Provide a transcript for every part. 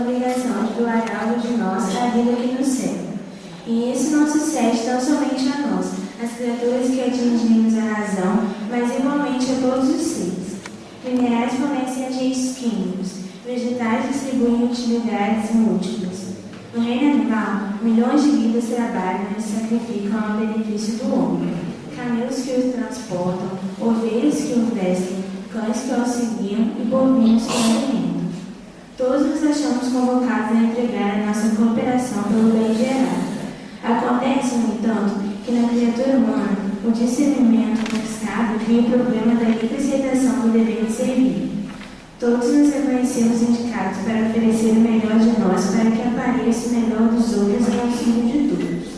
obrigação de doar algo de nós à vida que nos serve. E isso não sucede tão somente a nós, as criaturas que atingimos a razão, mas igualmente a todos os seres. Minerais fornecem agentes químicos, vegetais distribuem utilidades múltiplas. No reino animal, milhões de vidas trabalham e se sacrificam ao benefício do homem. Camelos que os transportam, ovelhas que os vestem, cães que auxiliam e bovinos que o alimentam. Todos nos achamos convocados a entregar a nossa cooperação pelo bem geral. Acontece, no entanto, que na criatura humana, o discernimento conquistado cria o problema da livre aceitação do dever de servir. Todos nos reconhecemos indicados para oferecer o melhor de nós para que apareça o melhor dos outros em auxílio de todos.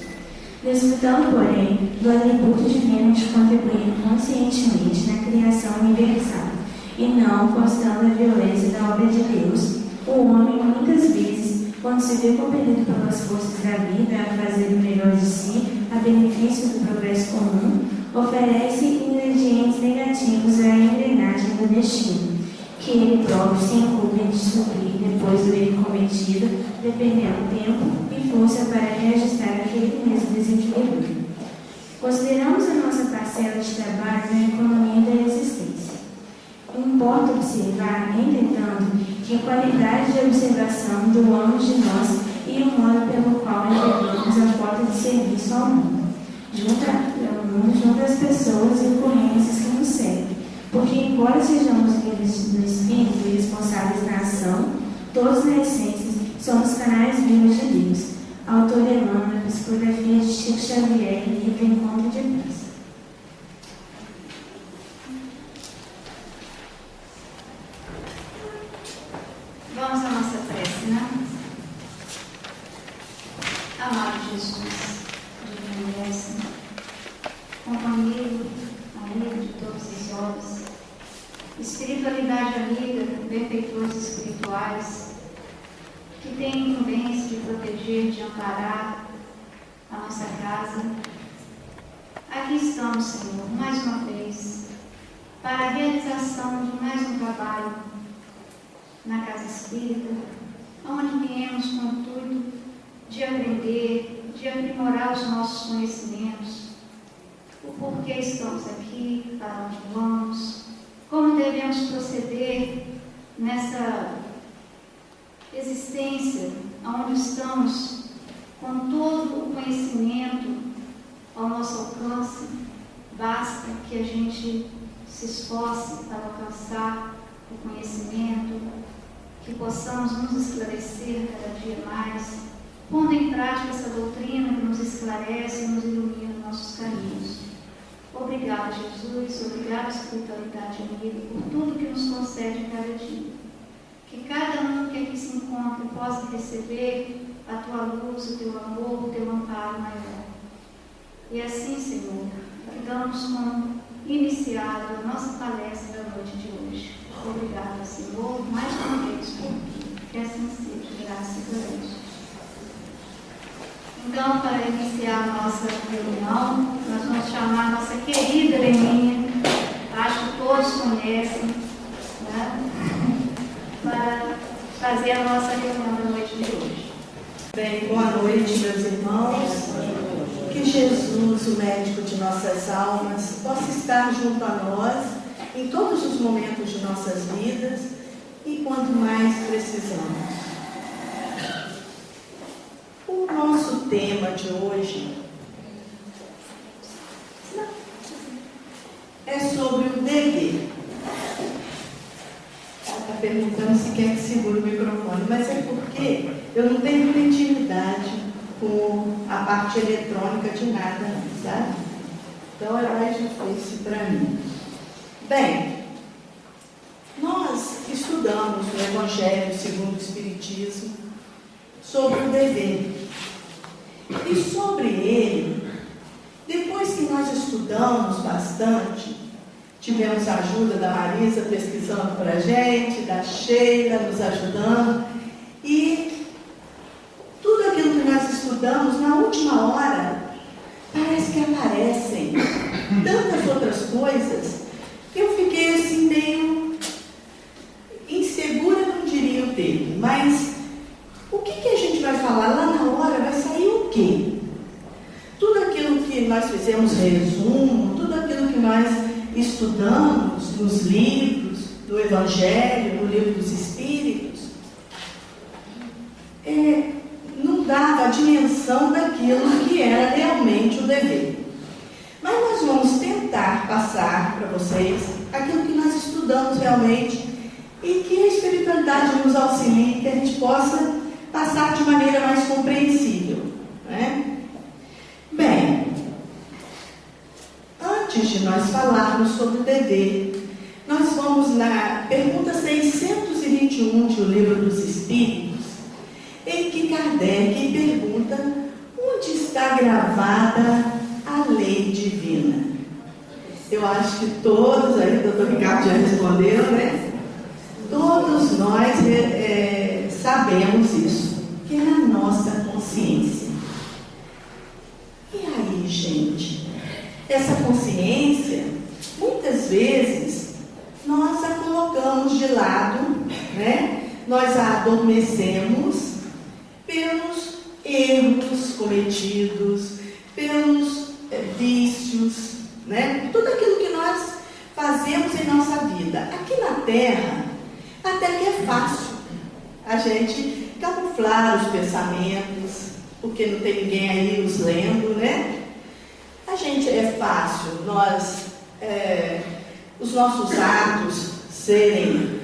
Desfrutando, porém, do atributo divino de contribuir conscientemente na criação universal, e não constando a violência da obra de Deus, o homem, muitas vezes, quando se vê compelido pelas forças da vida a fazer o melhor de si, a benefício do progresso comum, oferece ingredientes negativos à engrenagem do destino, que ele próprio se incumbe de suprir depois do erro cometido, dependendo tempo e força para reajustar aquele mesmo desequilíbrio. Consideramos a nossa parcela de trabalho na economia da existência. Importa observar, entretanto, que a qualidade de observação doamos de nós e o modo pelo qual entregamos a cota de serviço ao mundo, junto às pessoas e ocorrências que nos servem, porque, embora sejamos livres no espírito e responsáveis na ação, todos na essência somos canais vivos de Deus. Autor Emmanuel, psicografia de Chico Xavier, livro Encontro de Paz. Vamos à nossa prece, né? Amado Jesus, divino mestre, companheiro, amigo de todos os homens, espiritualidade amiga, benfeitores espirituais, que tem incumbência de proteger, de amparar a nossa casa. Aqui estamos, Senhor, mais uma vez, para a realização de mais um trabalho na Casa Espírita, onde viemos com o intuito de aprender, de aprimorar os nossos conhecimentos, o porquê estamos aqui, para onde vamos, como devemos proceder nessa existência, onde estamos com todo o conhecimento ao nosso alcance. Basta que a gente se esforce para alcançar o conhecimento, que possamos nos esclarecer cada dia mais, pondo em prática essa doutrina que nos esclarece e nos ilumina nossos caminhos. Obrigada, Jesus, obrigada, espiritualidade amiga, por tudo que nos concede cada dia. Que cada um que aqui se encontre possa receber a tua luz, o teu amor, o teu amparo maior. E assim, Senhor, damos como iniciado a nossa palestra da noite de hoje. Obrigada, Senhor, mais uma vez por tudo. Que assim seja, graças a Deus. Então, para iniciar a nossa reunião, nós vamos chamar a nossa querida Leninha, acho que todos conhecem, né? Para fazer a nossa reunião da noite de hoje. Bem, boa noite, meus irmãos. Que Jesus, o médico de nossas almas, possa estar junto a nós em todos os momentos de nossas vidas e quando mais precisamos. O nosso tema de hoje é sobre o dever. Ela está perguntando se quer que segure o microfone, mas é porque eu não tenho intimidade com a parte eletrônica de nada, não, sabe? Então é mais difícil para mim. Bem, nós estudamos no Evangelho segundo o Espiritismo sobre o dever. E sobre ele, depois que nós estudamos bastante, tivemos a ajuda da Marisa pesquisando para a gente, da Sheila nos ajudando, e tudo aquilo que nós estudamos, na última hora, parece que aparecem tantas outras coisas que eu fiquei assim meio insegura, não diria o termo, mas quê? Tudo aquilo que nós fizemos resumo, tudo aquilo que nós estudamos nos livros do Evangelho, no Livro dos Espíritos, não dava a dimensão daquilo que era realmente o dever. Mas nós vamos tentar passar para vocês aquilo que nós estudamos realmente e que a espiritualidade nos auxilie, que a gente possa passar de maneira mais compreensível, né? Bem, antes de nós falarmos sobre o dever, nós vamos na pergunta 621 do Livro dos Espíritos, em que Kardec pergunta onde está gravada a lei divina. Eu acho que todos aí, o doutor Ricardo já respondeu, né? Todos nós sabemos isso, que é na nossa consciência. E aí, gente, essa consciência, muitas vezes, nós a colocamos de lado, né? Nós a adormecemos pelos erros cometidos, pelos vícios, né? Tudo aquilo que nós fazemos em nossa vida. Aqui na Terra, até que é fácil a gente camuflar os pensamentos, porque não tem ninguém aí nos lendo, né? A gente é fácil os nossos atos serem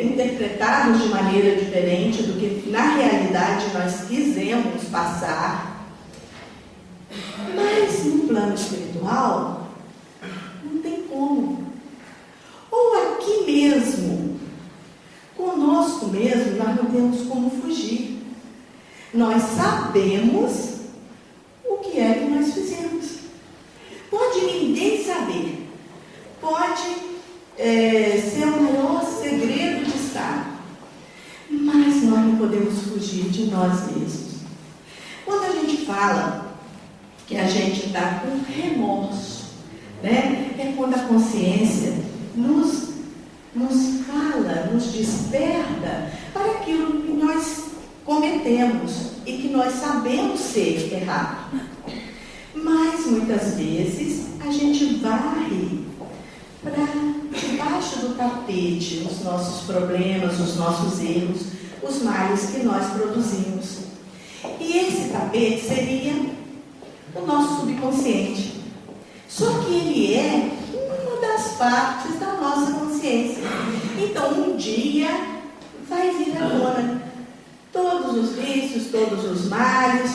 interpretados de maneira diferente do que na realidade nós quisemos passar. Mas no plano espiritual não tem como. Ou aqui mesmo, conosco mesmo, nós não temos como fugir. Nós sabemos o que é que nós fizemos. Pode ninguém saber. Pode ser o maior segredo de Estado. Mas nós não podemos fugir de nós mesmos. Quando a gente fala que a gente está com remorso, né? É quando a consciência nos fala, nos desperta para aquilo que nós cometemos e que nós sabemos ser errado. Mas muitas vezes a gente varre para debaixo do tapete os nossos problemas, os nossos erros, os males que nós produzimos. E esse tapete seria o nosso subconsciente. Só que ele é uma das partes da nossa consciência. Então, um dia vai vir à tona todos os vícios, todos os males,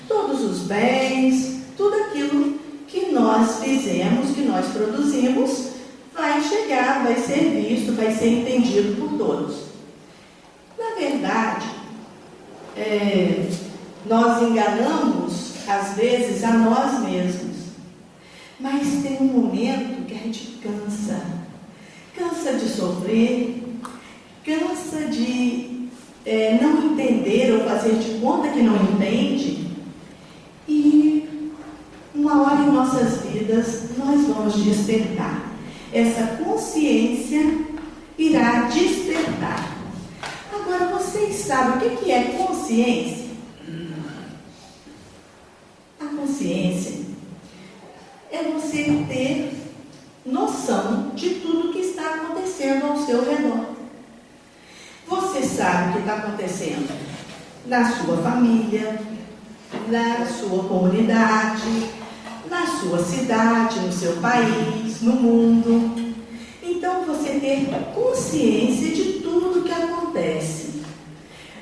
todos os bens, tudo aquilo que nós fizemos, que nós produzimos, vai chegar, vai ser visto, vai ser entendido por todos. Na verdade, nós enganamos, às vezes, a nós mesmos. Mas tem um momento que a gente cansa de sofrer, cansa de não entender ou fazer de conta que não entende, e uma hora em nossas vidas nós vamos despertar. Essa consciência irá despertar. Agora, vocês sabem o que é consciência? A consciência é você ter noção de tudo que está acontecendo ao seu redor. Você sabe o que está acontecendo na sua família, na sua comunidade, na sua cidade, no seu país, no mundo. Então, você ter consciência de tudo que acontece.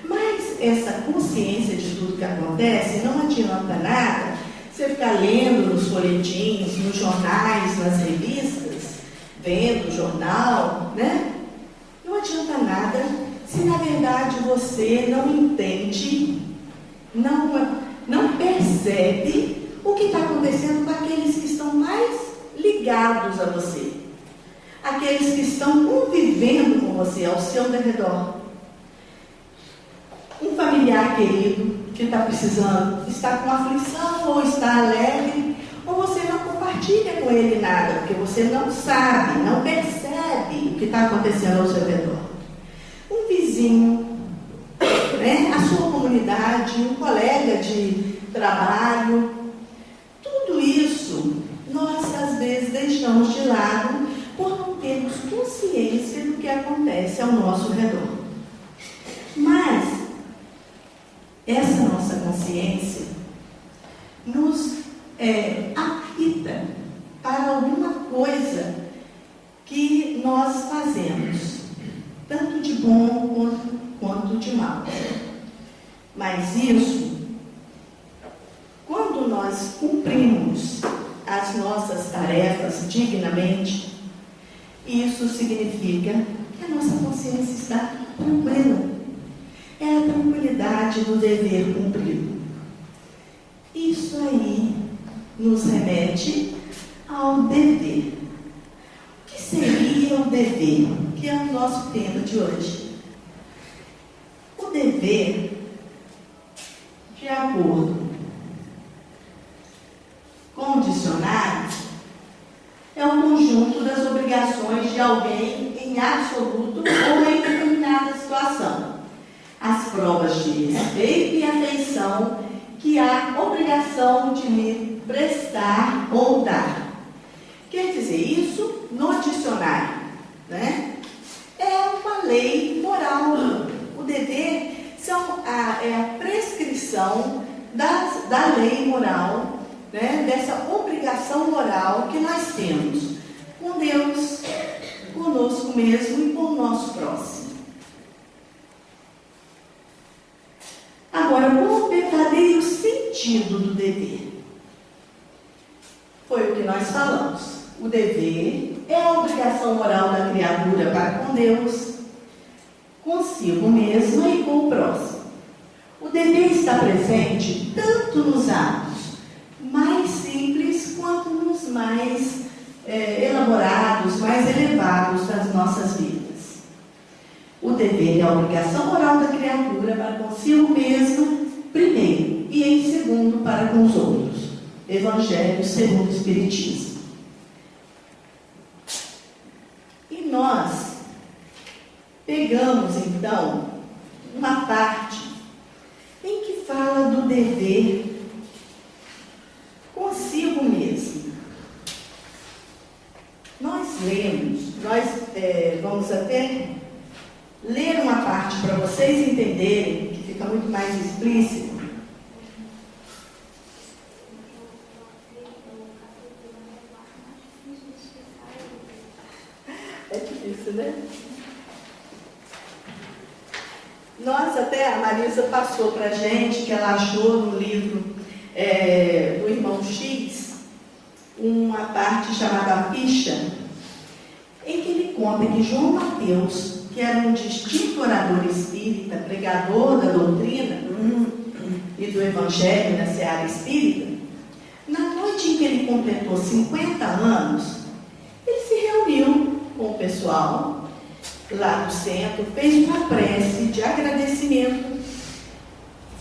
Mas essa consciência de tudo que acontece não adianta nada você ficar lendo nos folhetins, nos jornais, nas revistas, vendo o jornal, né? Não adianta nada se na verdade você não entende, não percebe o que está acontecendo com aqueles que estão mais ligados a você, aqueles que estão convivendo com você ao seu redor. Um familiar querido que está precisando, está com aflição ou está alegre, ou você não compartilha com ele nada, porque você não sabe, não percebe o que está acontecendo ao seu redor. Um vizinho, né, a sua comunidade, um colega de trabalho. Tudo isso nós, às vezes, deixamos de lado por não termos consciência do que acontece ao nosso redor. Mas essa nossa consciência nos apita para alguma coisa que nós fazemos, tanto de bom quanto de mal. Mas isso, quando nós cumprimos as nossas tarefas dignamente, isso significa que a nossa consciência está tranquila. É a tranquilidade do dever cumprido. Isso aí nos remete ao dever. O que seria o dever? Que é o nosso tema de hoje. O dever, de acordo com o dicionário, é o conjunto das obrigações de alguém em absoluto ou em determinada situação. As provas de respeito e atenção que há obrigação de lhe prestar ou dar. Quer dizer, isso no dicionário, né? É uma lei moral. O dever é a prescrição da lei moral, né? Dessa obrigação moral que nós temos com Deus, conosco mesmo e com o nosso próximo. Agora, qual o verdadeiro sentido do dever? Foi o que nós falamos. O dever é a obrigação moral da criatura para com Deus, consigo mesma e com o próximo. O dever está presente tanto nos atos mais simples quanto nos mais elaborados, mais elevados das nossas vidas. O dever é a obrigação moral da criatura para consigo mesma, primeiro, e em segundo, para com os outros. Evangelho segundo o Espiritismo. E nós pegamos, então, uma parte em que fala do dever consigo mesmo. Nós lemos, vamos até ler uma parte para vocês entenderem, que fica muito mais explícito. É difícil, né? A Marisa passou para a gente que ela achou no livro do Irmão X uma parte chamada Ficha, em que ele conta que João Mateus, que era um distinto orador espírita, pregador da doutrina e do Evangelho na seara espírita, na noite em que ele completou 50 anos, ele se reuniu com o pessoal lá do centro, fez uma prece de agradecimento,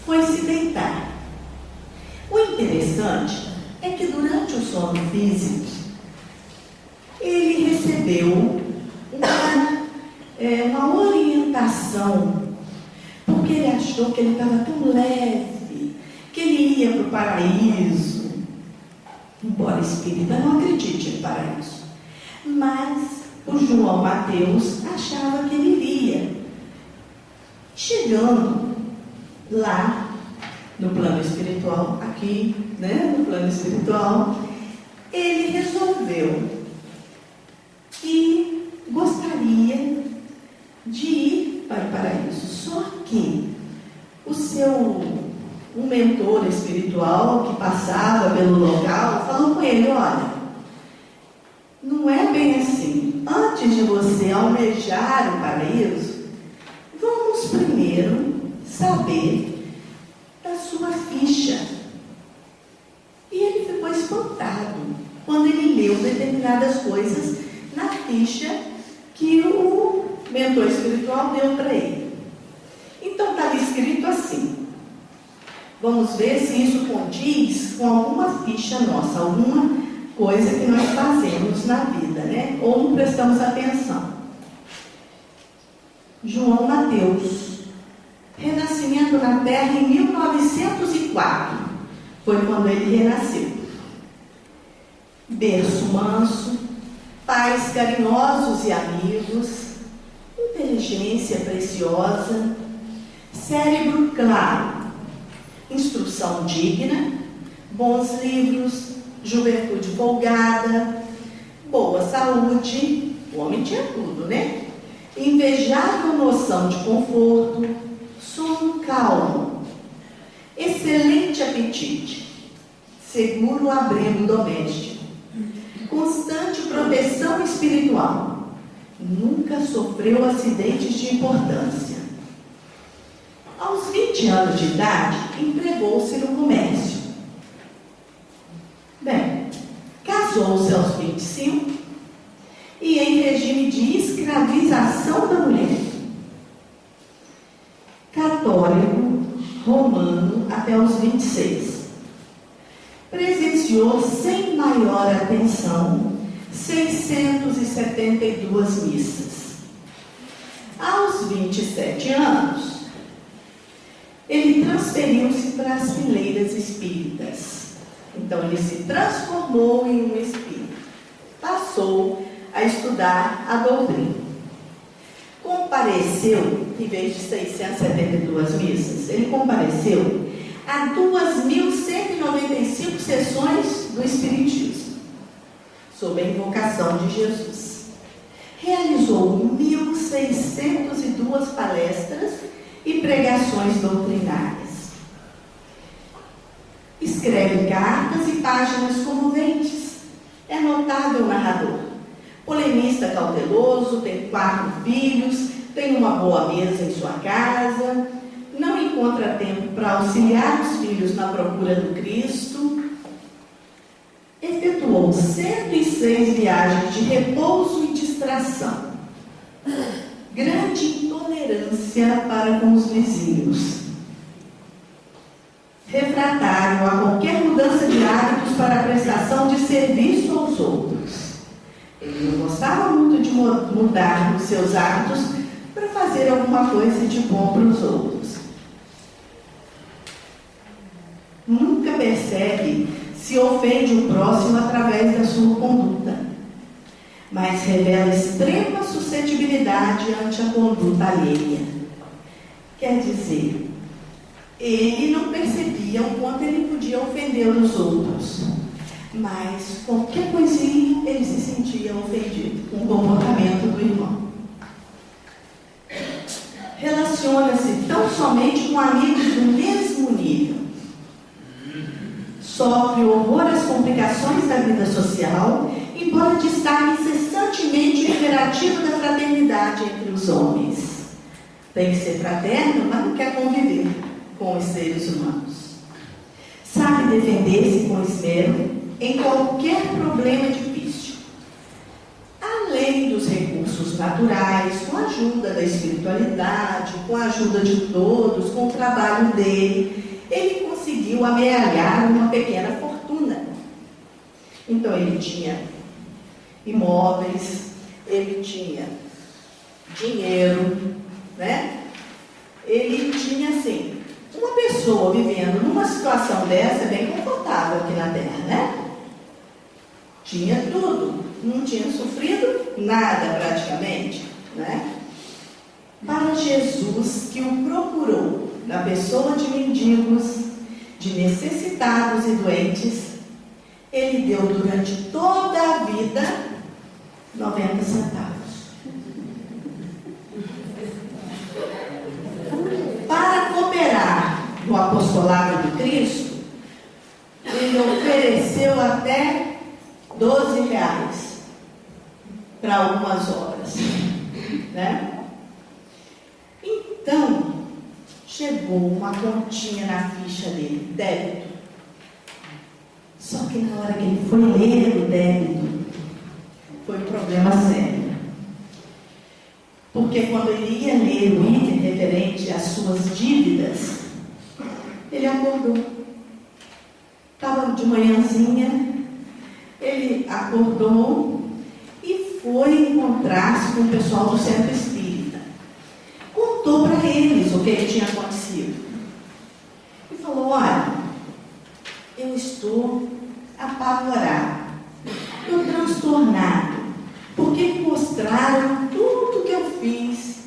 foi se deitar. O interessante é que durante o sono físico, ele recebeu uma orientação, porque ele achou que ele estava tão leve, que ele ia para o paraíso. Embora espírita não acredite em paraíso, mas o João Mateus achava que ele iria. Chegando lá no plano espiritual, aqui, né, no plano espiritual, ele resolveu que gostaria de ir para o paraíso. Só que um mentor espiritual que passava pelo local falou com ele: olha, não é bem assim. Antes de você almejar o paraíso, vamos primeiro saber da sua ficha. E ele ficou espantado quando ele leu determinadas coisas na ficha que o mentor espiritual deu para ele. Então estava escrito assim. Vamos ver se isso condiz com alguma ficha nossa, alguma coisa que nós fazemos na vida, né? Ou não prestamos atenção. João Mateus, renascimento na Terra em 1904. foi quando ele renasceu. Berço manso, pais carinhosos e amigos, inteligência preciosa, cérebro claro, instrução digna, bons livros, juventude folgada, boa saúde, o homem tinha tudo, né? Invejável noção de conforto, sono calmo, excelente apetite, seguro abrigo doméstico, constante proteção espiritual, nunca sofreu acidentes de importância. Aos 20 anos de idade, empregou-se no comércio. Bem, casou-se aos 25 e em regime de escravização da mulher. Católico, romano, até os 26. Presenciou sem maior atenção 672 missas. Aos 27 anos, ele transferiu-se para as fileiras espíritas. Então, ele se transformou em um espírito. Passou a estudar a doutrina. Compareceu, em vez de 672 missas, ele compareceu a 2.195 sessões do Espiritismo, sob a invocação de Jesus. Realizou 1.602 palestras e pregações doutrinárias. Escreve cartas e páginas comoventes. É notável narrador. Polemista cauteloso, tem 4 filhos, tem uma boa mesa em sua casa, não encontra tempo para auxiliar os filhos na procura do Cristo. Efetuou 106 viagens de repouso e distração. Grande intolerância para com os vizinhos. Refratário a qualquer mudança de hábitos para a prestação de serviço aos outros. Ele não gostava muito de mudar os seus hábitos para fazer alguma coisa de bom para os outros. Nunca percebe se ofende o próximo através da sua conduta, mas revela extrema suscetibilidade ante a conduta alheia. Quer dizer, ele não percebia o quanto ele podia ofender os outros, mas qualquer coisinha ele se sentia ofendido com o comportamento do irmão. Relaciona-se tão somente com amigos do mesmo nível. Sofre horror às complicações da vida social, embora destaque incessantemente o imperativo da fraternidade entre os homens. Tem que ser fraterno, mas não quer conviver com os seres humanos. Sabe defender-se com esmero em qualquer problema difícil. Além dos recursos naturais, com a ajuda da espiritualidade, com a ajuda de todos, com o trabalho dele, ele conseguiu amealhar uma pequena fortuna. Então ele tinha imóveis, ele tinha dinheiro, né? Ele tinha assim, uma pessoa vivendo numa situação dessa é bem confortável aqui na Terra, né? Tinha tudo, não tinha sofrido nada praticamente, né? Para Jesus, que o procurou na pessoa de mendigos, de necessitados e doentes, ele deu durante toda a vida 90 centavos. Para cooperar no apostolado de Cristo, ele ofereceu até R$12 para algumas obras, né? Então, chegou uma continha na ficha dele, débito. Só que na hora que ele foi ler o débito, foi um problema sério. Porque quando ele ia ler o item referente às suas dívidas, ele acordou. Estava de manhãzinha, ele acordou e foi encontrar-se com o pessoal do centro espírita. Contou para eles o que tinha acontecido. E falou: olha, eu apavorado, estou transtornado, porque mostraram tudo que eu fiz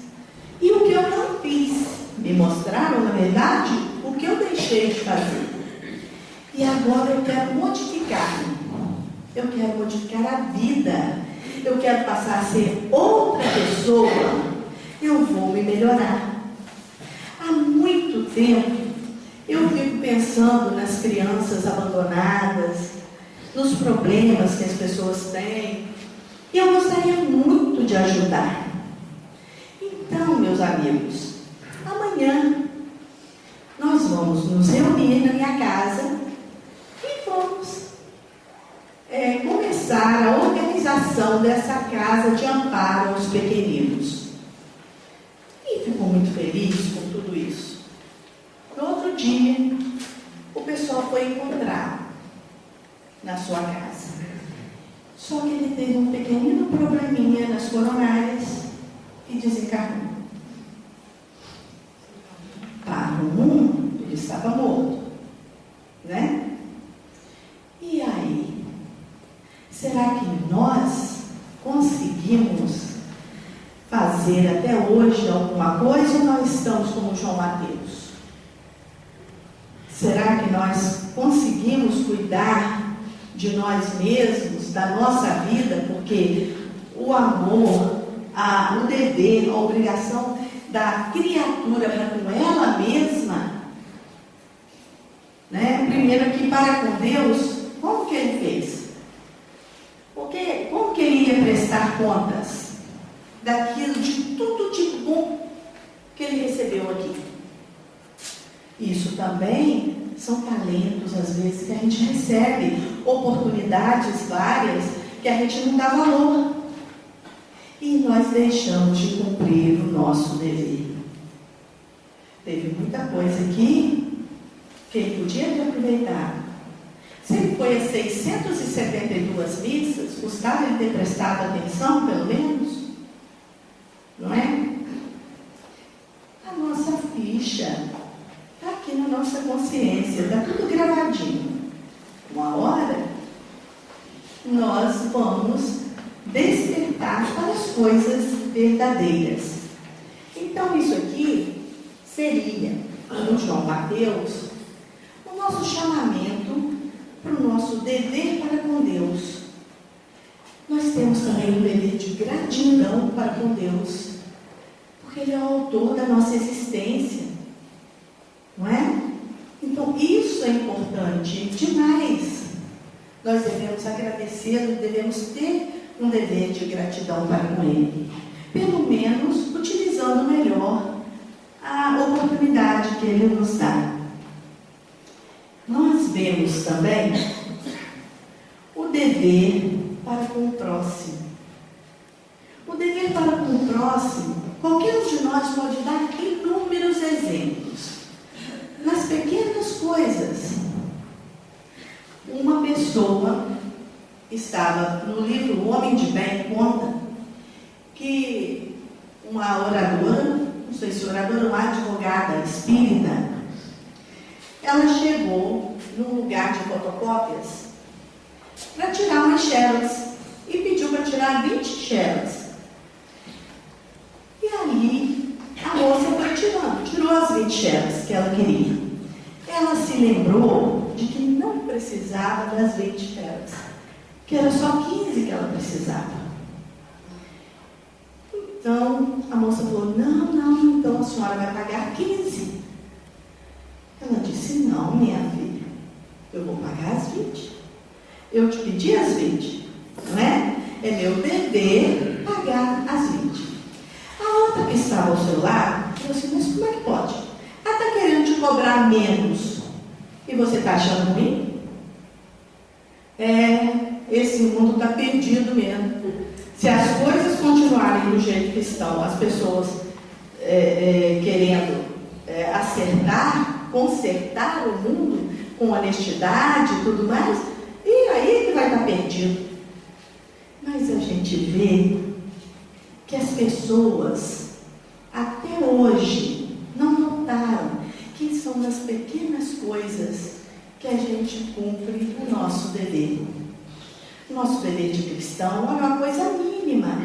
e o que eu não fiz. Me mostraram, na verdade, o que eu deixei de fazer. E agora eu quero modificar. Eu quero modificar a vida. Eu quero passar a ser outra pessoa. Eu vou me melhorar. Há muito tempo, eu fico pensando nas crianças abandonadas, nos problemas que as pessoas têm. E eu gostaria muito de ajudar. Então, meus amigos, amanhã nós vamos nos reunir na minha casa e vamos começar a organização dessa casa de amparo aos pequeninos. E fico muito feliz com tudo isso. No outro dia, o pessoal foi encontrar na sua casa. Só que ele teve um pequenino probleminha nas coronárias e desencarnou. Para o mundo, ele estava morto, né? E aí? Será que nós conseguimos fazer até hoje alguma coisa ou nós estamos como João Mateus? Será que nós conseguimos cuidar de nós mesmos, da nossa vida? Porque o amor, o dever, a obrigação da criatura para com ela mesma, né? Primeiro aqui para com Deus, como que ele fez? Porque como que ele ia prestar contas daquilo, de tudo de bom que ele recebeu aqui? Isso também são talentos, às vezes, que a gente recebe, oportunidades várias que a gente não dá valor. E nós deixamos de cumprir o nosso dever. Teve muita coisa aqui que ele podia ter aproveitado. Se ele foi a 672 missas, custava ele ter prestado atenção, pelo menos? Não é? A nossa ficha está aqui na nossa consciência, está tudo gravadinho. Uma hora, nós vamos despertar para as coisas verdadeiras. Então, isso aqui seria, no João Mateus, o nosso chamamento para o nosso dever para com Deus. Nós temos também um dever de gratidão para com Deus, porque Ele é o autor da nossa existência, não é? Então, isso é importante demais. Nós devemos agradecê-lo, devemos ter um dever de gratidão para com Ele, pelo menos utilizando melhor a oportunidade que Ele nos dá. Nós vemos também o dever para com o próximo. O dever para com o próximo, qualquer um de nós pode dar inúmeros exemplos. Nas pequenas coisas. Uma pessoa estava no livro O Homem de Bem, conta que uma oradora, não sei se oradora, uma advogada espírita, ela chegou num lugar de fotocópias para tirar umas xerox e pediu para tirar 20 xerox. E aí a moça foi tirou as 20 xerox que ela queria. Ela se lembrou de que não precisava das 20 xerox, que era só 15 que ela precisava. Então a moça falou: não, então a senhora vai pagar 15. Ela disse: não, minha filha, eu vou pagar as 20. Eu te pedi as 20, não é? É meu dever pagar as 20. A outra que estava ao seu lado falou assim: mas como é que pode? Ela está querendo te cobrar menos e você está achando ruim? Esse mundo está perdido mesmo. Se as coisas continuarem do jeito que estão, as pessoas querendo acertar, consertar o mundo com honestidade e tudo mais, e aí que vai estar perdido. Mas a gente vê que as pessoas até hoje não notaram que são nas pequenas coisas que a gente cumpre o nosso dever. O nosso dever de cristão é uma coisa mínima,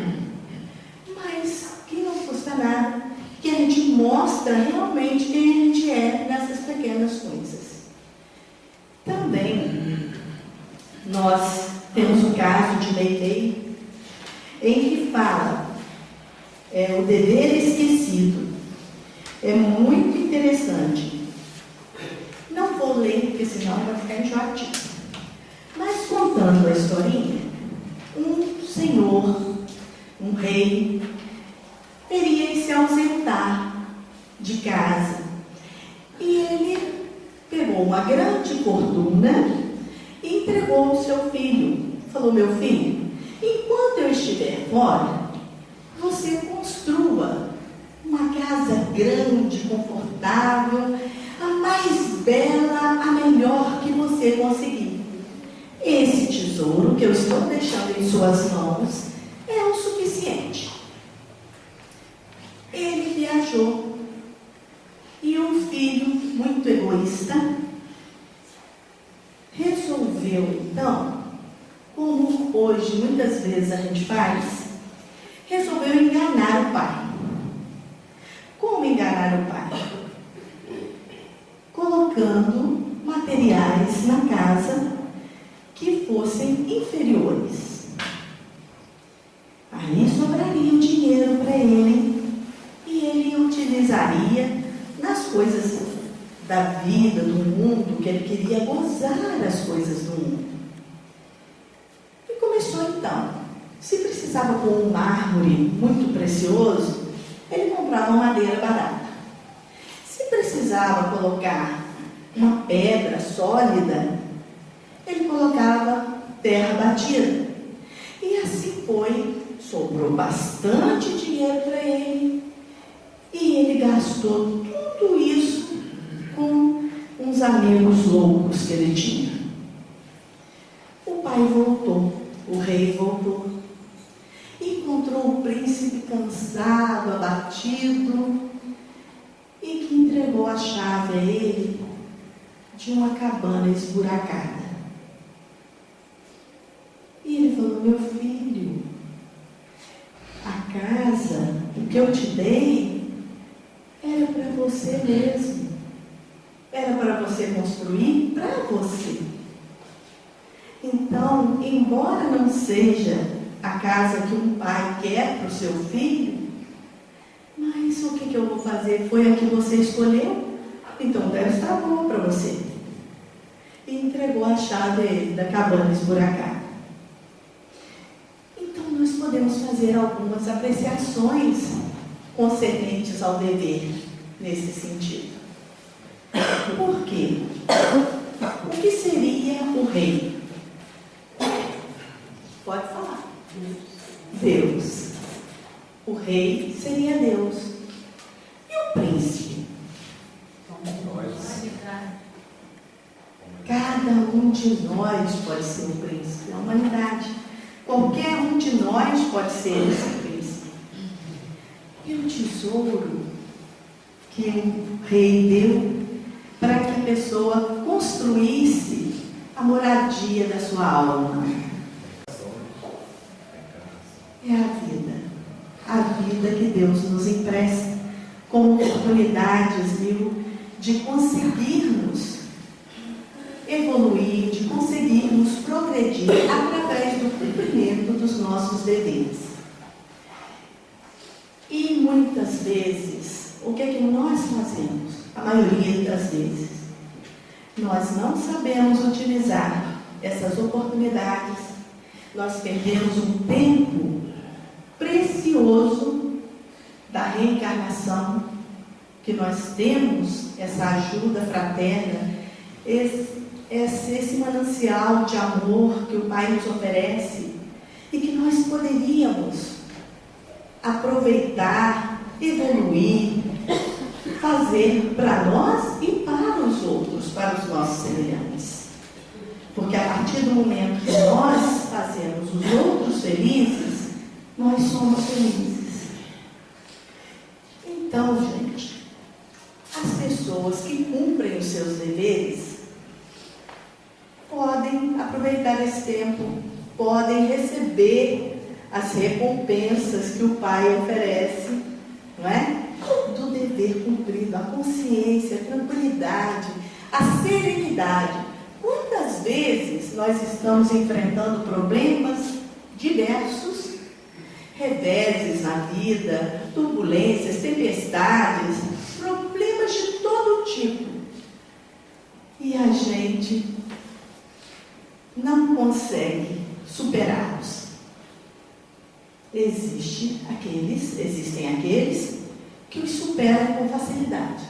mas que não custa nada, que a gente mostra realmente quem a gente é nessas pequenas coisas. Também, nós temos o caso de Meimei, em que fala o dever esquecido. É muito interessante. Não vou ler, porque senão vai ficar enjoativo. Mas contando a historinha, um senhor, um rei, teria que se ausentar de casa. E ele pegou uma grande fortuna e entregou ao seu filho. Falou: meu filho, enquanto eu estiver fora, você construa uma casa grande, confortável, a mais bela, a melhor que você conseguir. Esse tesouro que eu estou deixando em suas mãos é o suficiente. Ele viajou e o filho, muito egoísta, resolveu então, como hoje muitas vezes a gente faz, resolveu enganar o pai. Como enganar o pai? Colocando materiais na casa que fossem inferiores. Aí sobraria o dinheiro para ele e ele utilizaria nas coisas da vida, do mundo, que ele queria gozar as coisas do mundo. E começou então. Se precisava pôr um mármore muito precioso, ele comprava uma madeira barata. Se precisava colocar uma pedra sólida, ele colocava terra batida. E assim foi, sobrou bastante dinheiro para ele. E ele gastou tudo isso com uns amigos loucos que ele tinha. O pai voltou, o rei voltou. Encontrou o príncipe cansado, abatido, e que entregou a chave a ele de uma cabana esburacada. E ele falou: meu filho, a casa, o que eu te dei, era para você mesmo. Era para você construir para você. Então, embora não seja a casa que um pai quer para o seu filho, mas o que eu vou fazer? Foi a que você escolheu, então deve estar boa para você. E entregou a chave a ele da cabana esburacada. Então nós podemos fazer algumas apreciações concernentes ao dever nesse sentido. Por quê? O que seria o rei? Pode falar. Deus. O rei seria Deus. E o príncipe? Cada um de nós pode ser um príncipe. A humanidade. Qualquer um de nós pode ser esse príncipe. E o tesouro que o rei deu para que a pessoa construísse a moradia da sua alma. É a vida que Deus nos empresta como oportunidades de conseguirmos evoluir, de conseguirmos progredir através do cumprimento dos nossos deveres. E muitas vezes, o que é que nós fazemos? A maioria das vezes, nós não sabemos utilizar essas oportunidades, nós perdemos um tempo precioso da reencarnação, que nós temos essa ajuda fraterna, esse manancial de amor que o Pai nos oferece e que nós poderíamos aproveitar, evoluir, fazer para nós e para os outros, para os nossos semelhantes. Porque a partir do momento que nós fazemos os outros felizes, nós somos felizes. Então, gente, as pessoas que cumprem os seus deveres, aproveitar esse tempo podem receber as recompensas que o Pai oferece, não é? Do dever cumprido, a consciência, a tranquilidade, a serenidade. Quantas vezes nós estamos enfrentando problemas diversos, reveses na vida, turbulências, tempestades, problemas de todo tipo, e a gente não consegue superá-los. Existem aqueles que os superam com facilidade.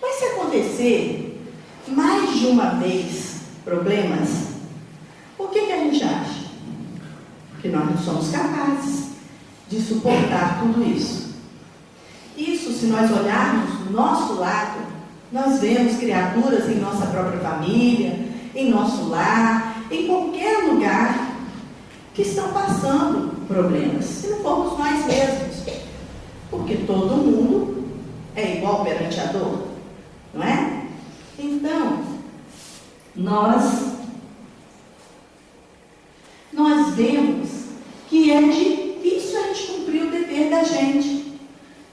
Mas se acontecer mais de uma vez problemas, por que a gente acha que nós não somos capazes de suportar tudo isso? Isso, se nós olharmos do nosso lado, nós vemos criaturas em nossa própria família, em nosso lar, em qualquer lugar, que estão passando problemas, se não formos nós mesmos, porque todo mundo é igual perante a dor, não é? Então, nós vemos que é difícil a gente cumprir o dever da gente.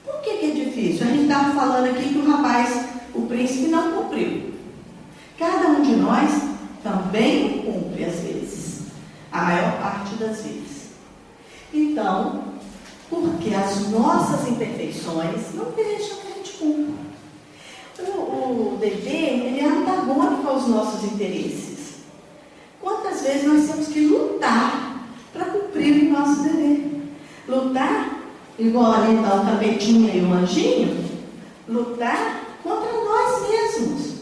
Por que é difícil? A gente estava falando aqui que o rapaz, o príncipe, não cumpriu. Cada um de nós também cumpre às vezes, a maior parte das vezes. Então, porque as nossas imperfeições não deixam que a gente cumpra. O dever, ele é antagônico aos nossos interesses. Quantas vezes nós temos que lutar para cumprir o nosso dever? Lutar, igual ali então, o tapetinho e o anjinho, lutar contra nós mesmos,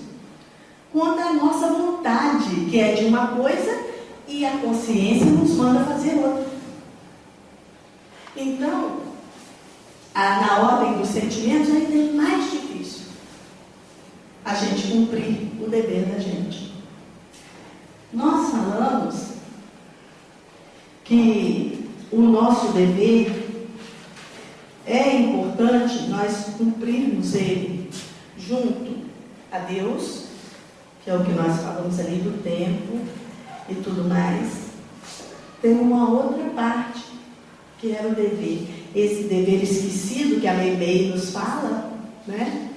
contra a nossa vontade, que é de uma coisa, e a consciência nos manda fazer outra. Então, na ordem dos sentimentos, ainda é mais difícil a gente cumprir o dever da gente. Nós falamos que o nosso dever é importante nós cumprirmos ele junto a Deus, que é o que nós falamos ali do tempo e tudo mais. Tem uma outra parte, que era o dever, esse dever esquecido que a Meimei nos fala, né?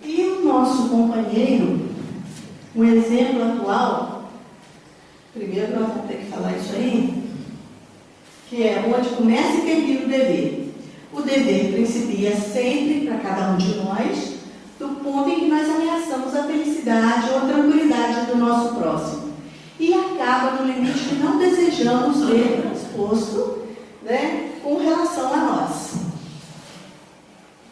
E o nosso companheiro, um exemplo atual, primeiro nós vamos ter que falar isso aí, que é onde começa e termina o dever. O dever principia sempre para cada um de nós, do ponto em que nós ameaçamos a felicidade ou a tranquilidade do nosso próximo. E acaba no limite que não desejamos ver transposto, né, com relação a nós.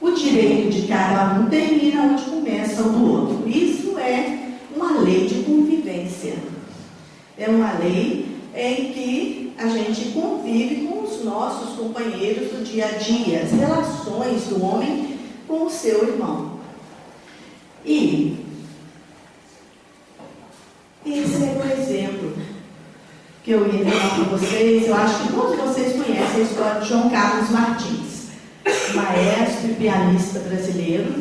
O direito de cada um termina onde começa o do outro. Isso é uma lei de convivência. É uma lei em que a gente convive com os nossos companheiros do dia a dia, as relações do homem com o seu irmão. E esse é o exemplo que eu ia dar para vocês. Eu acho que todos vocês conhecem a história de João Carlos Martins, maestro e pianista brasileiro,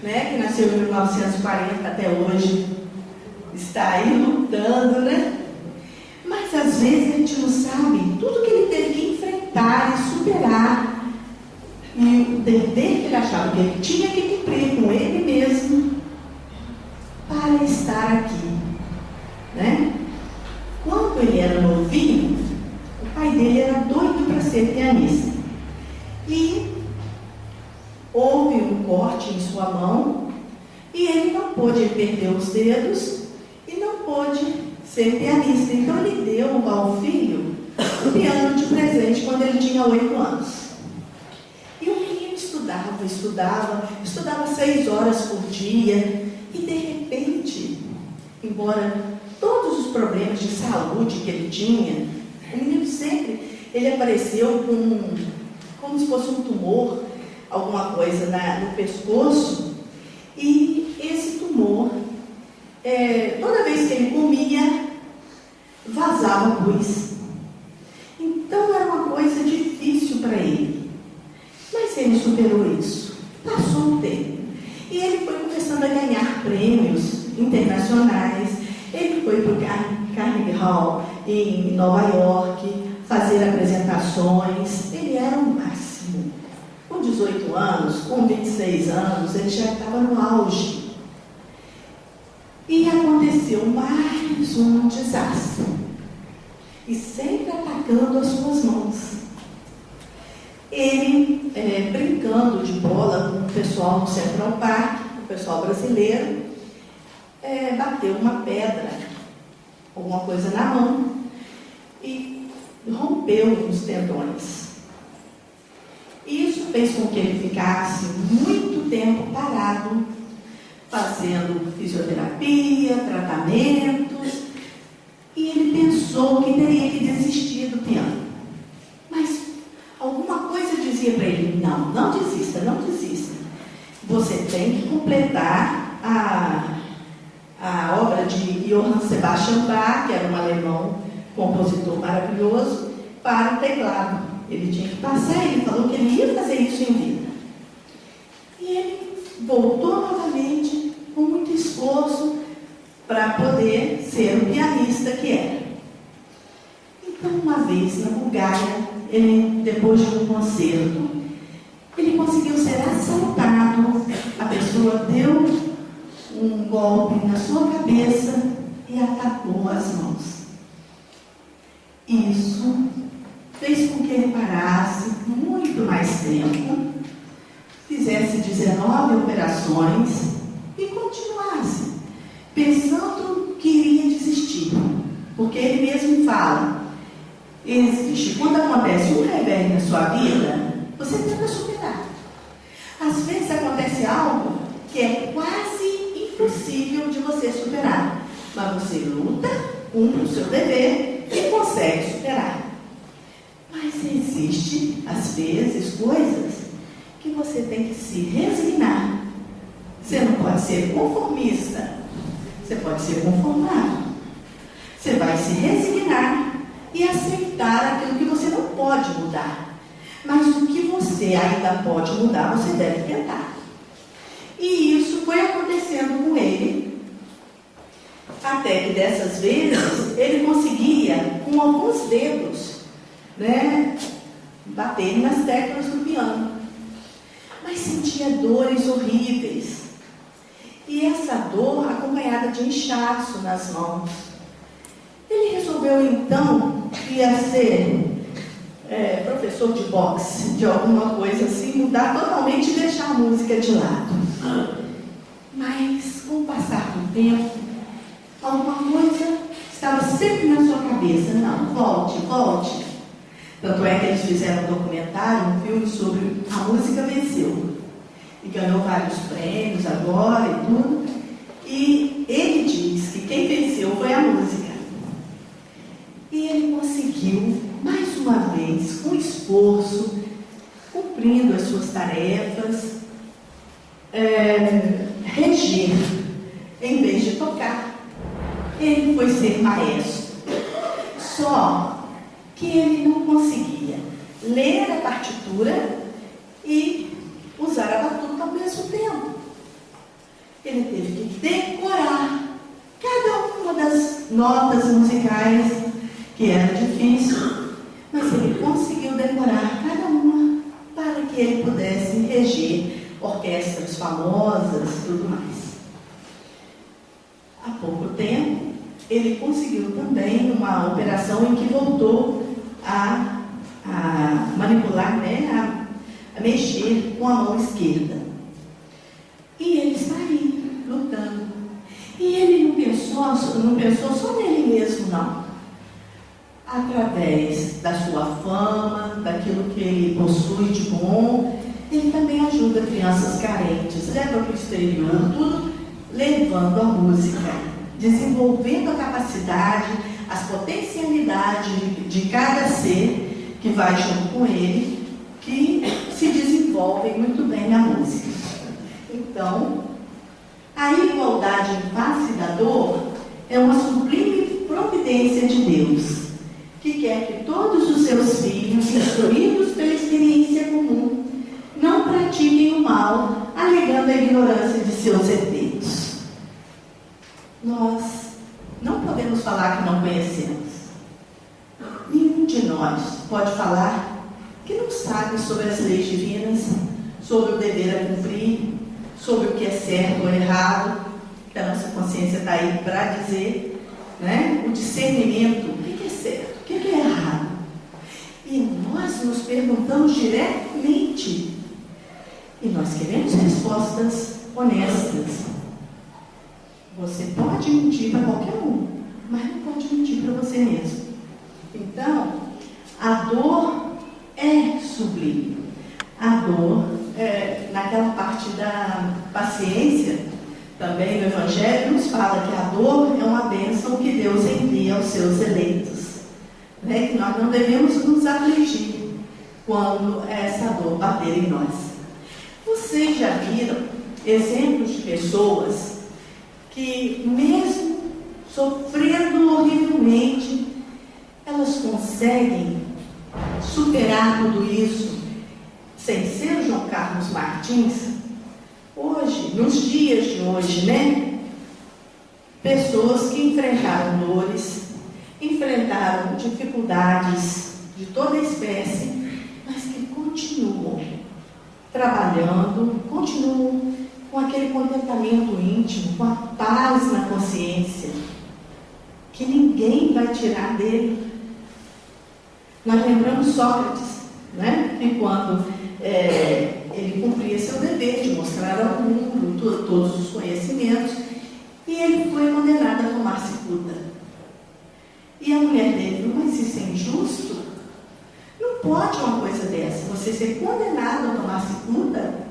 né, que nasceu em 1940, até hoje está aí lutando, né? Mas às vezes a gente não sabe tudo que ele teve que enfrentar e superar, e o dever que ele achava que ele tinha que cumprir com ele mesmo para estar aqui, né? Quando ele era novinho, o pai dele era doido para ser pianista. E houve um corte em sua mão e ele não pôde, ele perdeu os dedos e não pôde ser pianista. Então ele deu ao filho o piano de presente quando ele tinha 8 anos. E o menino estudava 6 horas por dia e de repente, embora todos os problemas de saúde que ele tinha, o menino sempre, ele apareceu como se fosse um tumor, alguma coisa no pescoço, e esse tumor, toda vez que ele comia, vazava pus. Então era uma coisa difícil para ele. Mas ele superou isso, passou um tempo, e ele foi começando a ganhar prêmios internacionais. Ele foi para o Carnegie Hall, em Nova York, fazer apresentações. Ele era o máximo. Com 18 anos, com 26 anos, ele já estava no auge. E aconteceu mais um desastre. E sempre atacando as suas mãos. Ele, brincando de bola com o pessoal no Central Park, o pessoal brasileiro, bateu uma pedra, alguma coisa na mão, e rompeu os tendões. Isso fez com que ele ficasse muito tempo parado, fazendo fisioterapia, tratamentos, e ele pensou que teria que desistir do piano. Mas alguma coisa dizia para ele: não desista, não desista. Você tem que completar a obra de Johann Sebastian Bach, que era um alemão, compositor maravilhoso, para o teclado. Ele tinha que passar, ele falou que ele ia fazer isso em vida. E ele voltou novamente, com muito esforço, para poder ser o pianista que era. Então, uma vez na Bulgária, ele, depois de um concerto, ele conseguiu ser assaltado. A pessoa deu um golpe na sua cabeça e atacou as mãos. Isso fez com que ele parasse muito mais tempo, fizesse 19 operações e continuasse, pensando que iria desistir. Porque ele mesmo fala, existe, quando acontece um revés na sua vida, você tenta superar. Às vezes acontece algo que é quase impossível de você superar, mas você luta, cumpre o seu dever e consegue superar. Mas existe, às vezes, coisas que você tem que se resignar. Você não pode ser conformista, você pode ser conformado. Você vai se resignar e aceitar aquilo que você não pode mudar. Mas o que você ainda pode mudar, você deve tentar. E isso foi acontecendo com ele, até que dessas vezes ele conseguia, com alguns dedos, bater nas teclas do piano. Mas sentia dores horríveis. E essa dor acompanhada de inchaço nas mãos. Ele resolveu então que ia ser professor de boxe, de alguma coisa assim, mudar totalmente e deixar a música de lado. Mas, com o passar do tempo, alguma coisa estava sempre na sua cabeça. Não, volte. Tanto é que eles fizeram um documentário, um filme sobre A Música Venceu. E ganhou vários prêmios agora e tudo. E ele diz que quem venceu foi a música. E ele conseguiu, mais uma vez, com esforço, cumprindo as suas tarefas, reger, em vez de tocar. Ele foi ser maestro. Só que ele não conseguia ler a partitura e usar a batuta ao mesmo tempo. Ele teve que decorar cada uma das notas musicais, que era difícil, mas ele conseguiu decorar cada uma para que ele pudesse reger orquestras famosas e tudo mais. Há pouco tempo, ele conseguiu também uma operação em que voltou a manipular, a mexer com a mão esquerda. E ele está aí, lutando. E ele não pensou só nele mesmo, não. Através da sua fama, daquilo que ele possui de bom, ele também ajuda crianças carentes, leva para o exterior, tudo levando a música, desenvolvendo a capacidade, as potencialidades de cada ser que vai junto com ele, que se desenvolvem muito bem na música. Então, a igualdade em face da dor é uma sublime providência de Deus, que quer que todos os seus filhos, instruídos pela experiência comum, não pratiquem o mal, alegando a ignorância de seus efeitos. Nós não podemos falar que não conhecemos. Nenhum de nós pode falar que não sabe sobre as leis divinas, sobre o dever a cumprir, sobre o que é certo ou errado, que a nossa consciência está aí para dizer, né? O discernimento, o que é certo, o que é errado. E nós nos perguntamos diretamente. E nós queremos respostas honestas. Você pode mentir para qualquer um, mas não pode mentir para você mesmo. Então, a dor é sublime. A dor, naquela parte da paciência, também no Evangelho, nos fala que a dor é uma bênção que Deus envia aos seus eleitos. Né? Que nós não devemos nos afligir quando essa dor bater em nós. Vocês já viram exemplos de pessoas que, mesmo sofrendo horrivelmente, elas conseguem superar tudo isso sem ser o João Carlos Martins? Hoje, nos dias de hoje, né? Pessoas que enfrentaram dores, enfrentaram dificuldades de toda espécie, mas que continuam trabalhando, continuam com aquele contentamento íntimo, com a paz na consciência, que ninguém vai tirar dele. Nós lembramos Sócrates, né? Que quando ele cumpria seu dever de mostrar ao mundo todos os conhecimentos, e ele foi condenado a tomar cicuta. E a mulher dele falou: mas isso é injusto? Não pode uma coisa dessa, você ser condenado a tomar cicuta,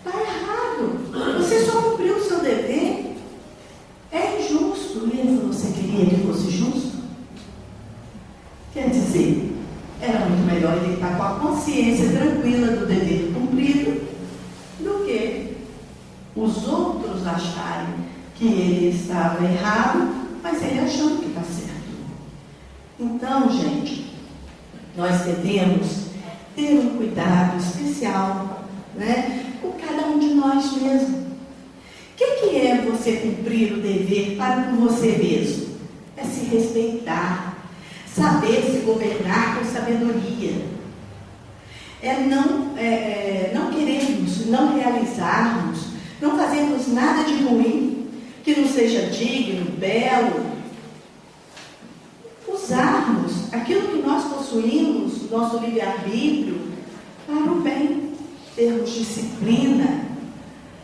está errado, você só cumpriu o seu dever, é injusto. E ele falou: você queria que fosse justo? Quer dizer, era muito melhor ele estar com a consciência tranquila do dever cumprido do que os outros acharem que ele estava errado, mas ele achando que está certo. Então, gente, nós devemos ter um cuidado especial, né, com cada um de nós mesmos. O que é você cumprir o dever para com você mesmo? É se respeitar, saber se governar com sabedoria. É não querermos, não realizarmos, não fazermos nada de ruim que não seja digno, belo. Usarmos aquilo que nós possuímos, nosso livre-arbítrio, para o bem. Termos disciplina,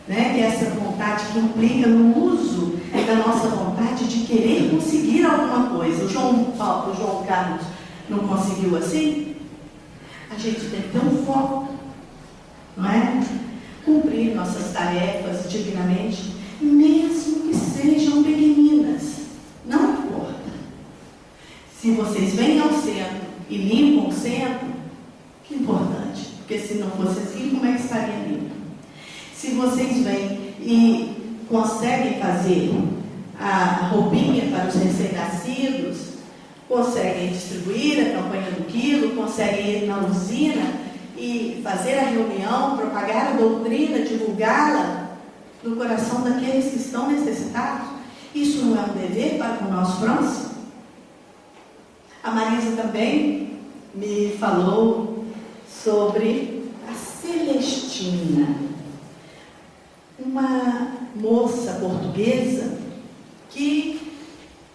né? Que é essa vontade que implica no uso da nossa vontade de querer conseguir alguma coisa. O João Carlos não conseguiu assim? A gente tem que ter um foco, não é? Cumprir nossas tarefas dignamente, mesmo que sejam pequeninas, não importa. Se vocês vêm ao centro e limpam o centro, que importante, porque se não fosse assim, como é que estaria limpo? Se vocês vêm e conseguem fazer a roupinha para os recém-nascidos, conseguem distribuir a campanha do quilo, conseguem ir na usina e fazer a reunião, propagar a doutrina, divulgá-la no coração daqueles que estão necessitados, isso não é um dever para com o nosso próximo? A Marisa também me falou sobre a Celestina, uma moça portuguesa que,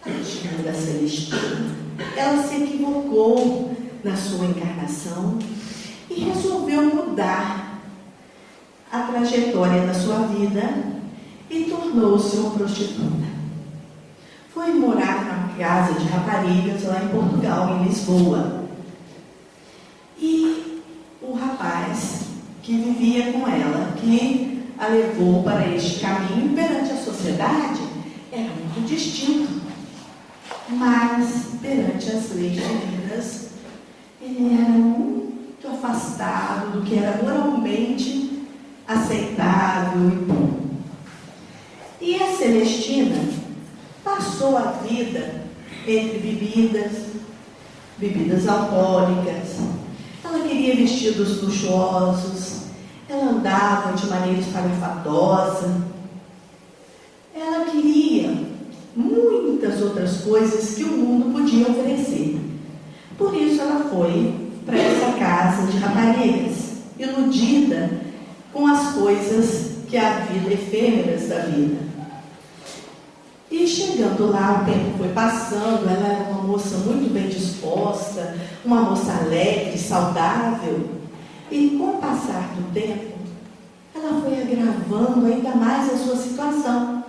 tadinha da Celestina, ela se equivocou na sua encarnação e resolveu mudar a trajetória da sua vida e tornou-se uma prostituta. Foi morar na casa de raparigas lá em Portugal, em Lisboa. E o rapaz que vivia com ela, que a levou para este caminho perante a sociedade, era muito distinto. Mas, perante as leis divinas, ele era muito afastado do que era moralmente aceitável e bom. E a Celestina passou a vida entre bebidas alcoólicas. Ela queria vestidos luxuosos, ela andava de maneira espalhafatosa, ela queria muitas outras coisas que o mundo podia oferecer. Por isso ela foi para essa casa de raparigas, iludida com as coisas que a vida, efêmeras da vida. E chegando lá, o tempo foi passando, ela era uma moça muito bem disposta, uma moça alegre, saudável. E com o passar do tempo, ela foi agravando ainda mais a sua situação.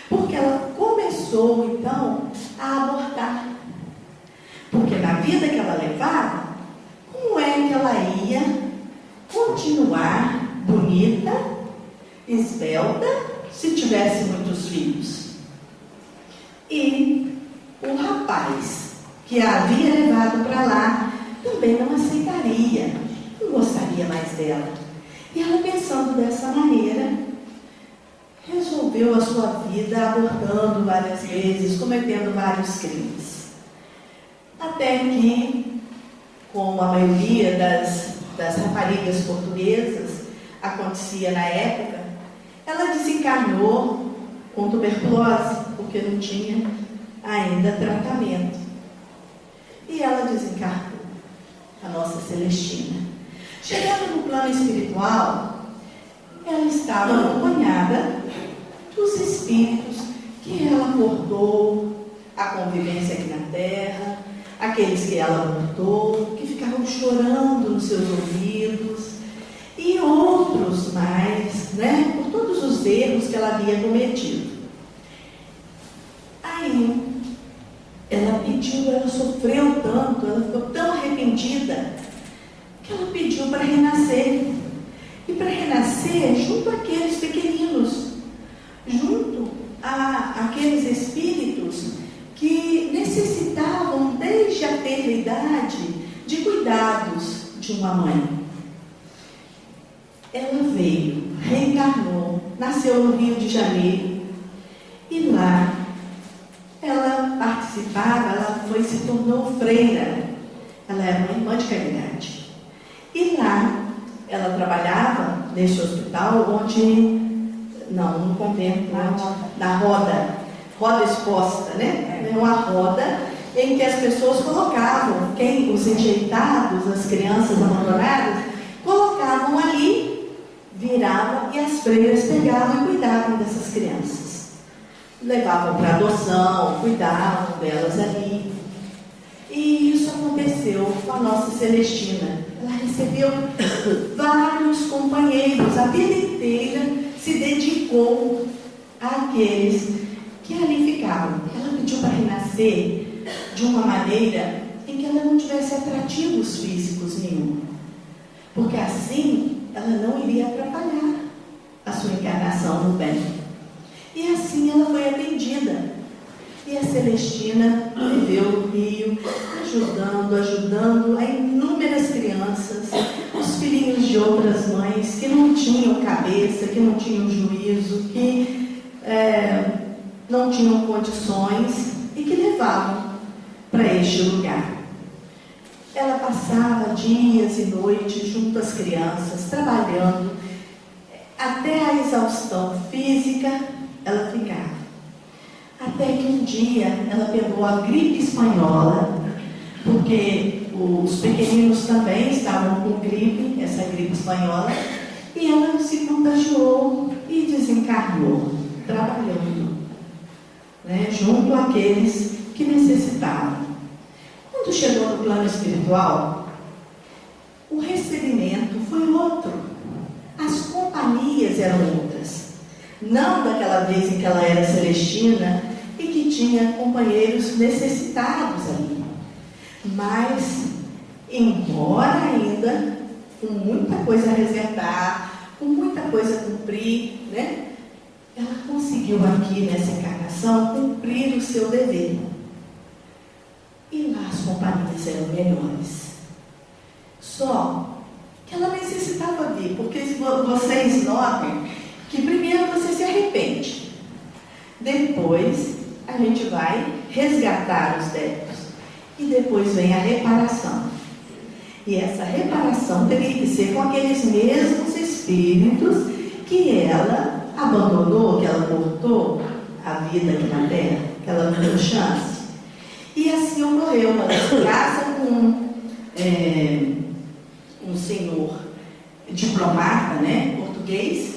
Porque ela começou, então, a abortar. Porque na vida que ela levava, como é que ela ia continuar bonita, esbelta, se tivesse muitos filhos? E o rapaz que a havia levado para lá também não aceitaria, não gostaria mais dela. E ela, pensando dessa maneira, resolveu a sua vida abortando várias vezes, cometendo vários crimes. Até que, como a maioria das raparigas portuguesas acontecia na época, ela desencarnou com tuberculose, porque não tinha ainda tratamento. E ela desencarnou, a nossa Celestina. Chegando no plano espiritual, ela estava acompanhada dos espíritos que ela acordou, a convivência aqui na Terra, aqueles que ela abortou, que ficavam chorando nos seus ouvidos, e outros mais, né, por todos os erros que ela havia cometido. Aí, ela pediu, ela sofreu tanto, ela ficou tão arrependida, que ela pediu para renascer. E para renascer junto àqueles pequeninos, junto àqueles espíritos que necessitavam, desde a tenra idade, de cuidados de uma mãe. Ela veio, reencarnou, nasceu no Rio de Janeiro, e lá ela participava, ela se tornou freira, ela era uma irmã de caridade. E lá ela trabalhava nesse hospital no convento, na roda exposta, né? Uma roda em que as pessoas colocavam, os enjeitados, as crianças abandonadas, colocavam ali, viravam, e as freiras pegavam e cuidavam dessas crianças. Levavam para adoção, cuidavam delas ali. E isso aconteceu com a nossa Celestina. Ela recebeu vários companheiros, a vida inteira se dedicou àqueles que ali ficavam. Ela pediu para renascer de uma maneira em que ela não tivesse atrativos físicos nenhum, porque assim ela não iria atrapalhar a sua encarnação no bem. E assim ela foi atendida. E a Celestina viveu no Rio, ajudando a inúmeras crianças, os filhinhos de outras mães que não tinham cabeça, que não tinham juízo, que não tinham condições e que levavam para este lugar. Ela passava dias e noites junto às crianças, trabalhando, até a exaustão física ela ficava. Até que um dia ela pegou a gripe espanhola, porque os pequeninos também estavam com gripe, essa gripe espanhola, e ela se contagiou e desencarnou, trabalhando, né, junto àqueles que necessitavam. Quando chegou no plano espiritual, o recebimento foi outro. As companhias eram outras. Não daquela vez em que ela era Celestina e que tinha companheiros necessitados ali. Mas, embora ainda com muita coisa a resgatar, com muita coisa a cumprir, né, ela conseguiu aqui nessa encarnação cumprir o seu dever. E lá as companhias eram melhores. Só que ela necessitava vir, porque se vocês notem que primeiro você se arrepende, depois a gente vai resgatar os débitos e depois vem a reparação. E essa reparação teria que ser com aqueles mesmos espíritos que ela abandonou, que ela cortou a vida aqui na Terra, que ela não deu chance. E assim ocorreu. Ela se casa com um senhor diplomata, né, português,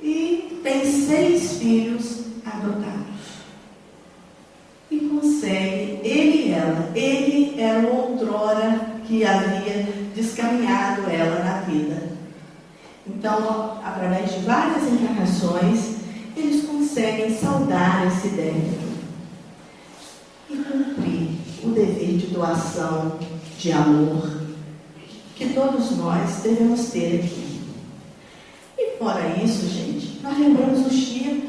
e tem 6 filhos adotados. E consegue, ele e ela, ele era outrora que havia descaminhado ela na vida. Então, através de várias encarnações, eles conseguem saldar esse débito e cumprir o dever de doação, de amor, que todos nós devemos ter aqui. E fora isso, gente, nós lembramos o Chico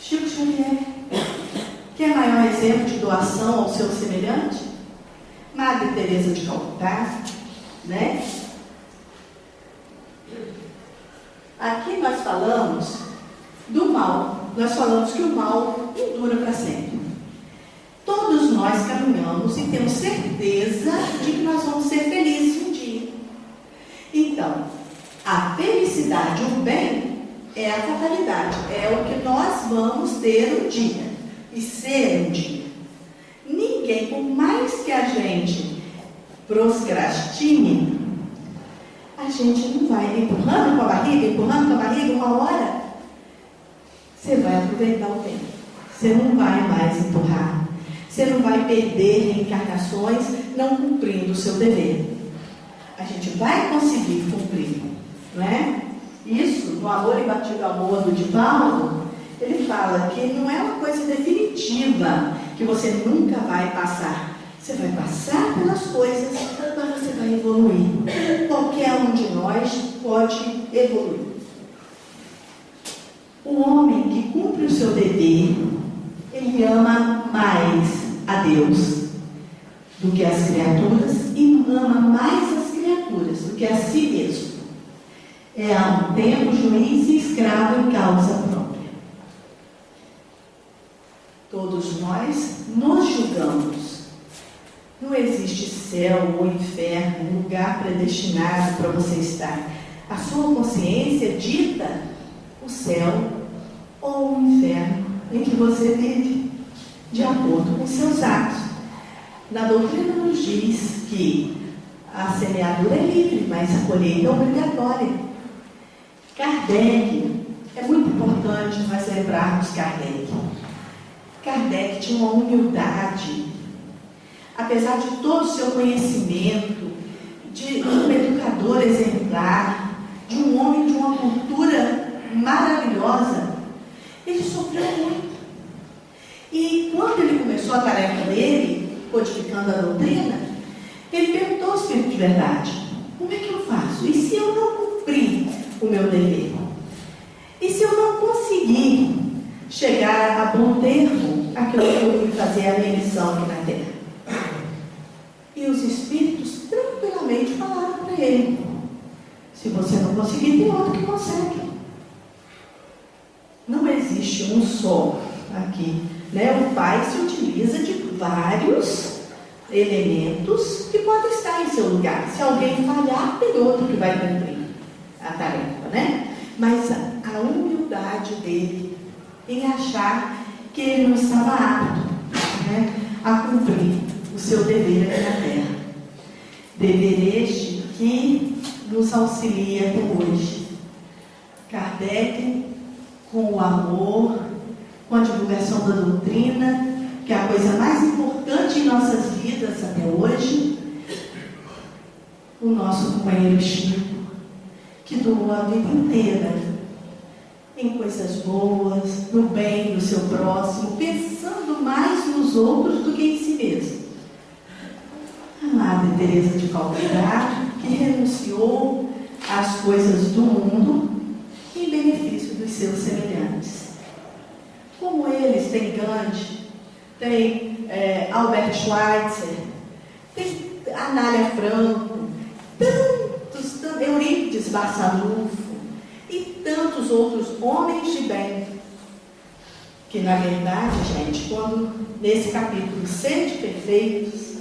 Xavier, que é maior exemplo de doação ao seu semelhante, Madre Teresa de Calcutá, né? Aqui nós falamos do mal, nós falamos que o mal não dura para sempre. Todos nós caminhamos e temos certeza de que nós vamos ser felizes um dia. Então, a felicidade, o bem, é a fatalidade, é o que nós vamos ter um dia e ser um dia. Ninguém, por mais que a gente procrastine, a gente não vai empurrando com a barriga, uma hora você vai aproveitar o tempo. Você não vai mais empurrar. Você não vai perder reencarnações não cumprindo o seu dever. A gente vai conseguir cumprir, não é? Isso, no Amor Imbatível Amor do Divaldo, ele fala que não é uma coisa definitiva, que você nunca vai passar. Você vai passar pelas coisas, mas você vai evoluir. Qualquer um de nós pode evoluir. O homem que cumpre o seu dever, ele ama mais a Deus do que as criaturas e ama mais as criaturas do que a si mesmo. É ao mesmo tempo juiz e escravo em causa própria. Todos nós nos julgamos. Não existe céu ou inferno, lugar predestinado para você estar. A sua consciência dita o céu ou o inferno em que você vive, de acordo com seus atos. Na doutrina nos diz que a semeadura é livre, mas a colheita é obrigatória. Kardec, é muito importante nós lembrarmos Kardec. Kardec tinha uma humildade, apesar de todo o seu conhecimento, de um educador exemplar, de um homem de uma cultura maravilhosa, ele sofreu muito. E quando ele começou a tarefa dele, codificando a doutrina, ele perguntou ao Espírito de Verdade: como é que eu faço? E se eu não cumprir o meu dever? E se eu não conseguir chegar a bom termo aquilo que eu fui fazer a minha missão aqui na Terra? E os Espíritos tranquilamente falaram para ele: se você não conseguir, tem outro que consegue. Não existe um só aqui, né? O Pai se utiliza de vários elementos que podem estar em seu lugar. Se alguém falhar, tem outro que vai cumprir a tarefa, né? Mas a humildade dele em achar que ele não estava apto, né, a cumprir o seu dever aqui na Terra. Dever este que nos auxilia até hoje. Kardec, com o amor, com a divulgação da doutrina, que é a coisa mais importante em nossas vidas até hoje. O nosso companheiro Chico, que doou a vida inteira em coisas boas, no bem do seu próximo, pensando mais nos outros do que em si mesmo. A Madre Teresa de Calcutá, que renunciou às coisas do mundo em benefício dos seus semelhantes. Como eles, tem Gandhi, tem Albert Schweitzer, tem Anália Franco, tantos, Eurípides Barçanufo e tantos outros homens de bem, que na verdade, gente, quando nesse capítulo Sede Perfeitos,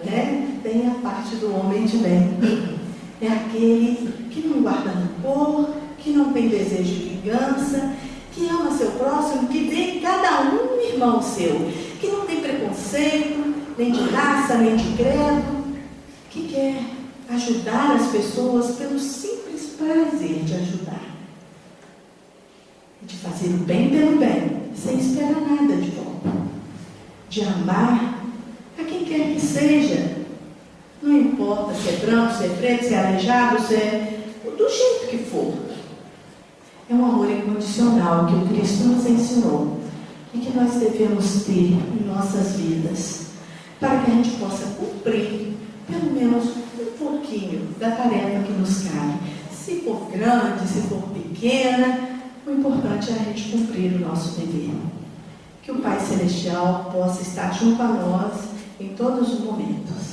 né, tem a parte do homem de bem. É aquele que não guarda rancor, que não tem desejo de vingança, que ama seu próximo, que vê em cada um irmão seu, que não tem preconceito, nem de raça, nem de credo, que quer ajudar as pessoas pelo simples prazer de ajudar. De fazer o bem pelo bem, sem esperar nada de volta. De amar a quem quer que seja. Não importa se é branco, se é preto, se é aleijado, se é do jeito que for. É um amor incondicional que o Cristo nos ensinou e que nós devemos ter em nossas vidas, para que a gente possa cumprir pelo menos um pouquinho da tarefa que nos cabe. Se for grande, se for pequena, o importante é a gente cumprir o nosso dever. Que o Pai Celestial possa estar junto a nós em todos os momentos.